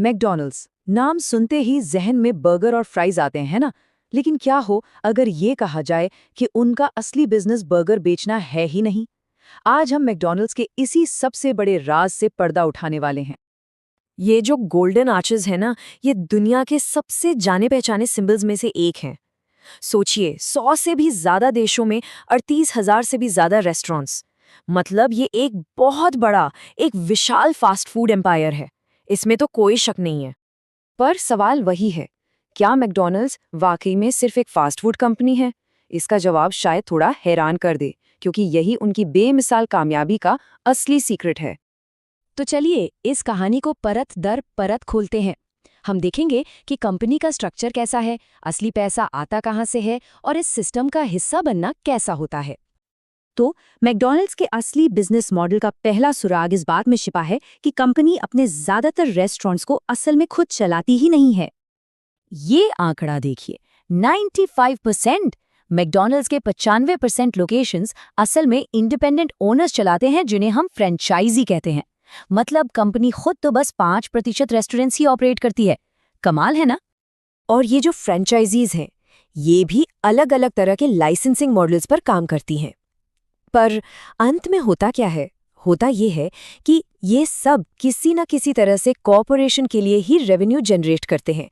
McDonald's नाम सुनते ही जहन में बर्गर और फ्राइज आते हैं ना। लेकिन क्या हो अगर ये कहा जाए कि उनका असली बिजनेस बर्गर बेचना है ही नहीं। आज हम मैकडॉनल्ड्स के इसी सबसे बड़े राज से पर्दा उठाने वाले हैं। ये जो गोल्डन आर्चेस है ना, ये दुनिया के सबसे जाने पहचाने सिंबल्स में से एक हैं। सोचिए, 100 से भी ज्यादा देशों में 38,000 से भी ज्यादा रेस्टोरेंट्स। मतलब ये एक बहुत बड़ा, एक विशाल फास्ट फूड एम्पायर है। इसमें तो कोई शक नहीं है। पर सवाल वही है, क्या मैकडॉनल्ड्स वाकई में सिर्फ एक फास्ट फूड कंपनी है? इसका जवाब शायद थोड़ा हैरान कर दे, क्योंकि यही उनकी बेमिसाल कामयाबी का असली सीक्रेट है। तो चलिए इस कहानी को परत दर परत खोलते हैं। हम देखेंगे कि कंपनी का स्ट्रक्चर कैसा है, असली पैसा आता कहाँ से है और इस सिस्टम का हिस्सा बनना कैसा होता है। तो मैकडॉनल्ड्स के असली बिजनेस मॉडल का पहला सुराग इस बात में छिपा है कि कंपनी अपने ज्यादातर रेस्टोरेंट्स को असल में खुद चलाती ही नहीं है। ये आंकड़ा देखिए, 95%। मैकडॉनल्ड्स के 95% लोकेशंस असल में इंडिपेंडेंट ओनर्स चलाते हैं, जिन्हें हम फ्रेंचाइजी कहते हैं। मतलब कंपनी खुद तो बस 5% रेस्टोरेंट्स ही ऑपरेट करती है। कमाल है ना। और ये जो फ्रेंचाइजीज हैं, ये भी अलग अलग तरह के लाइसेंसिंग मॉडल्स पर काम करती हैं। पर अंत में होता क्या है? होता ये है कि ये सब किसी न किसी तरह से कॉर्पोरेशन के लिए ही रेवेन्यू जनरेट करते हैं।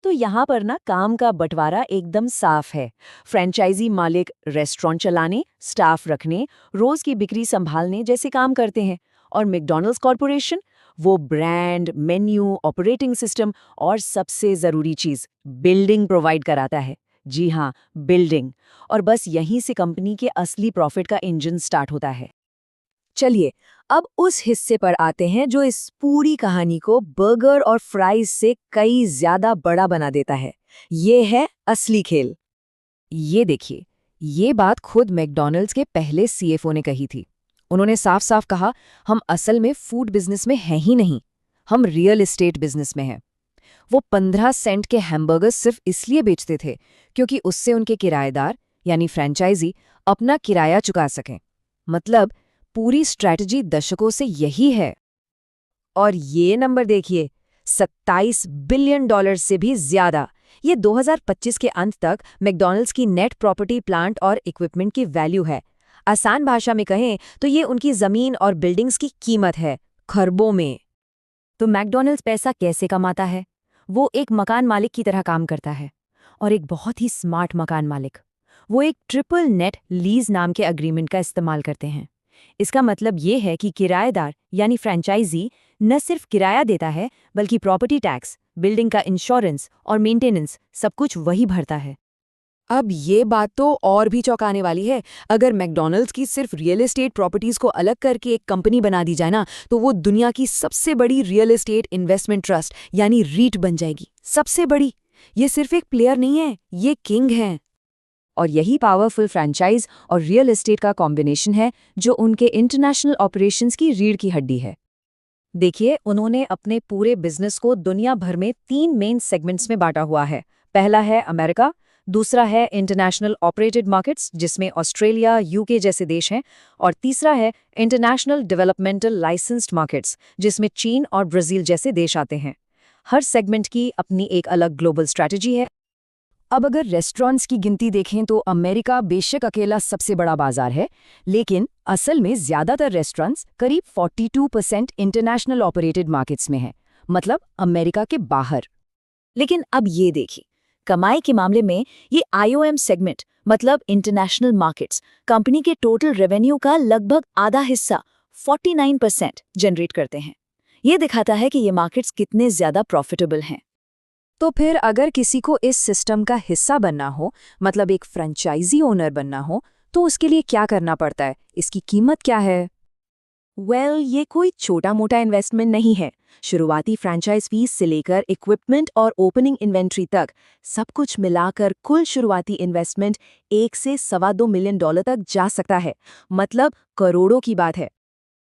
तो यहाँ पर ना काम का बंटवारा एकदम साफ है। फ्रेंचाइजी मालिक रेस्टोरेंट चलाने, स्टाफ रखने, रोज की बिक्री संभालने जैसे काम करते हैं, और मैकडॉनल्ड्स कॉर्पोरेशन वो ब्रांड, मेन्यू, ऑपरेटिंग सिस्टम और सबसे जरूरी चीज बिल्डिंग प्रोवाइड कराता है। जी हाँ, बिल्डिंग। और बस यहीं से कंपनी के असली प्रॉफिट का इंजन स्टार्ट होता है। चलिए अब उस हिस्से पर आते हैं जो इस पूरी कहानी को बर्गर और फ्राइज से कई ज्यादा बड़ा बना देता है। ये है असली खेल। ये देखिए, ये बात खुद मैकडॉनल्ड्स के पहले सीएफओ ने कही थी। उन्होंने साफ साफ कहा, हम असल में फूड बिजनेस में हैं ही नहीं, हम रियल एस्टेट बिजनेस में हैं। वो 15 सेंट के हैमबर्गर्स सिर्फ इसलिए बेचते थे क्योंकि उससे उनके किराएदार यानी फ्रेंचाइजी अपना किराया चुका सकें। मतलब पूरी स्ट्रैटेजी दशकों से यही है। और ये नंबर देखिए, $27 बिलियन से भी ज्यादा। ये 2025 के अंत तक मैकडॉनल्ड्स की नेट प्रॉपर्टी, प्लांट और इक्विपमेंट की वैल्यू है। आसान भाषा में कहें तो ये उनकी जमीन और बिल्डिंग्स की कीमत है, खरबों में। तो मैकडॉनल्ड्स पैसा कैसे कमाता है? वो एक मकान मालिक की तरह काम करता है, और एक बहुत ही स्मार्ट मकान मालिक। वो एक ट्रिपल नेट लीज नाम के एग्रीमेंट का इस्तेमाल करते हैं। इसका मतलब ये है कि किराएदार यानी फ्रेंचाइजी न सिर्फ किराया देता है, बल्कि प्रॉपर्टी टैक्स, बिल्डिंग का इंश्योरेंस और मेंटेनेंस सब कुछ वही भरता है। अब ये बात तो और भी चौंकाने वाली है। अगर मैकडॉनल्ड्स की सिर्फ रियल एस्टेट प्रॉपर्टीज को अलग करके एक कंपनी बना दी जाए ना, तो वो दुनिया की सबसे बड़ी रियल एस्टेट इन्वेस्टमेंट ट्रस्ट यानी रीट बन जाएगी। सबसे बड़ी। ये सिर्फ एक प्लेयर नहीं है, ये किंग हैं। और यही पावरफुल फ्रेंचाइज और रियल एस्टेट का कॉम्बिनेशन है जो उनके इंटरनेशनल ऑपरेशंस की रीढ़ की हड्डी है। देखिए, उन्होंने अपने पूरे बिजनेस को दुनिया भर में 3 मेन सेगमेंट्स में बांटा हुआ है। पहला है अमेरिका, दूसरा है इंटरनेशनल ऑपरेटेड मार्केट्स जिसमें ऑस्ट्रेलिया, यूके जैसे देश हैं, और तीसरा है इंटरनेशनल डेवलपमेंटल लाइसेंस्ड मार्केट्स जिसमें चीन और ब्राजील जैसे देश आते हैं। हर सेगमेंट की अपनी एक अलग ग्लोबल स्ट्रैटेजी है। अब अगर रेस्टोरेंट्स की गिनती देखें तो अमेरिका बेशक अकेला सबसे बड़ा बाजार है, लेकिन असल में ज्यादातर रेस्टोरेंट्स करीब 42% इंटरनेशनल ऑपरेटेड मार्केट्स में हैं, मतलब अमेरिका के बाहर। लेकिन अब ये देखिए, कमाई के मामले में ये आईओएम सेगमेंट मतलब इंटरनेशनल मार्केट्स कंपनी के टोटल रेवेन्यू का लगभग आधा हिस्सा 49% जनरेट करते हैं। ये दिखाता है कि ये मार्केट्स कितने ज्यादा प्रॉफिटेबल हैं। तो फिर अगर किसी को इस सिस्टम का हिस्सा बनना हो, मतलब एक फ्रेंचाइजी ओनर बनना हो, तो उसके लिए क्या करना पड़ता है? इसकी कीमत क्या है? ये कोई छोटा मोटा इन्वेस्टमेंट नहीं है। शुरुआती फ्रेंचाइज फीस से लेकर इक्विपमेंट और ओपनिंग इन्वेंट्री तक सब कुछ मिलाकर कुल शुरुआती इन्वेस्टमेंट $1 से $2.25 मिलियन तक जा सकता है। मतलब करोड़ों की बात है।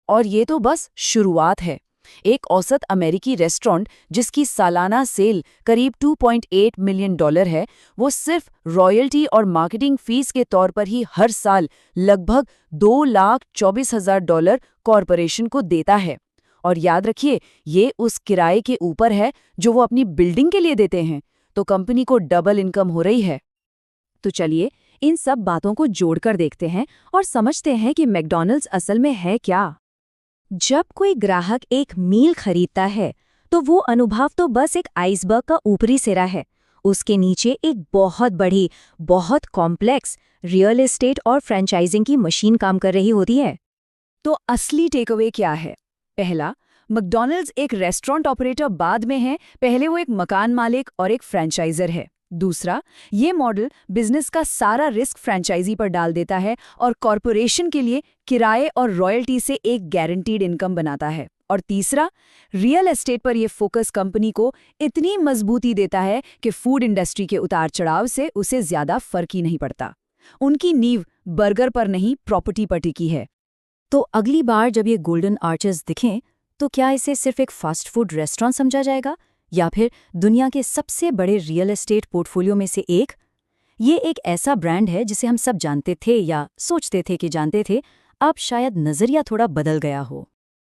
और ये तो बस शुरुआत है। एक औसत अमेरिकी रेस्टोरेंट जिसकी सालाना सेल करीब $2.8 मिलियन है, वो सिर्फ रॉयल्टी और मार्केटिंग फीस के तौर पर ही हर साल लगभग $2,24,000 कॉरपोरेशन को देता है। और याद रखिए, ये उस किराए के ऊपर है जो वो अपनी बिल्डिंग के लिए देते हैं, तो कंपनी को डबल इनकम हो रही है। तो चलिए इन सब बातों को जोड़कर देखते हैं और समझते हैं कि मैकडॉनल्ड्स असल में है क्या। जब कोई ग्राहक एक मील खरीदता है तो वो अनुभव तो बस एक आइसबर्ग का ऊपरी सिरा है। उसके नीचे एक बहुत बड़ी, बहुत कॉम्प्लेक्स रियल एस्टेट और फ्रेंचाइजिंग की मशीन काम कर रही होती है। तो असली टेकअवे क्या है? पहला, मैकडॉनल्ड्स एक रेस्टोरेंट ऑपरेटर बाद में है, पहले वो एक मकान मालिक और एक फ्रेंचाइजर है। दूसरा, ये मॉडल बिजनेस का सारा रिस्क फ्रेंचाइजी पर डाल देता है और कॉरपोरेशन के लिए किराए और रॉयल्टी से एक गारंटीड इनकम बनाता है। और तीसरा, रियल एस्टेट पर यह फोकस कंपनी को इतनी मजबूती देता है कि फूड इंडस्ट्री के उतार चढ़ाव से उसे ज्यादा फर्क ही नहीं पड़ता। उनकी नींव बर्गर पर नहीं, प्रॉपर्टी पर टिकी है। तो अगली बार जब ये गोल्डन आर्चेस दिखें तो क्या इसे सिर्फ एक फास्ट फूड रेस्टोरेंट समझा जाएगा या फिर दुनिया के सबसे बड़े रियल एस्टेट पोर्टफोलियो में से एक? ये एक ऐसा ब्रांड है जिसे हम सब जानते थे या सोचते थे कि जानते थे, अब शायद नजरिया थोड़ा बदल गया हो।